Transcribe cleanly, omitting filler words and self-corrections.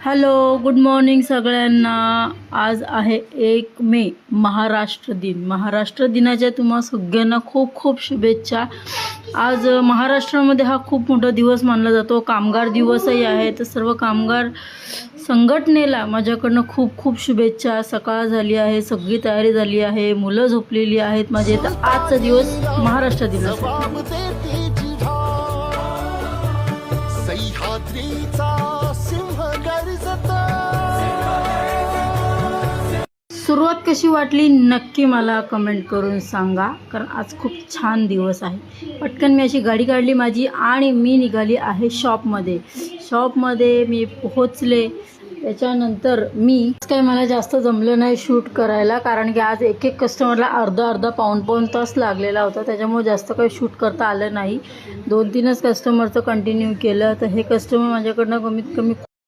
Hello, good morning सगळ्यांना. आज आहे 1 मे, महाराष्ट्र दिन. महाराष्ट्र दिनाच्या तुम्हा सगळ्यांना खूप खूप शुभेच्छा. आज महाराष्ट्रामध्ये हा खूप मोठा दिवस मानला जातो. कामगार दिवसही आहे. तर सर्व कामगार संघटनेला माझ्याकडनं खूप खूप शुभेच्छा. सकाळ झाली आहे, सगळी तयारी झाली आहे, मुलं झोपलेली आहेत माझे. तर आजचा दिवस महाराष्ट्र दिनासाठी. सुरुवात कशी वाटली नक्की मला कमेंट करून सांगा, कारण आज खूप छान दिवस आहे. पटकन मी अशी गाडी काढली माझी आणि मी निघाली आहे शॉपमध्ये मी पोहोचले. त्याच्यानंतर काही मला जास्त जमलं नाही शूट करायला, कारण की आज एक कस्टमरला अर्धा पाऊण तास लागलेला होता. त्याच्यामुळे जास्त काही शूट करता आलं नाही. 2-3च कस्टमरचं कंटिन्यू केलं. तर हे कस्टमर माझ्याकडनं कमीत कमी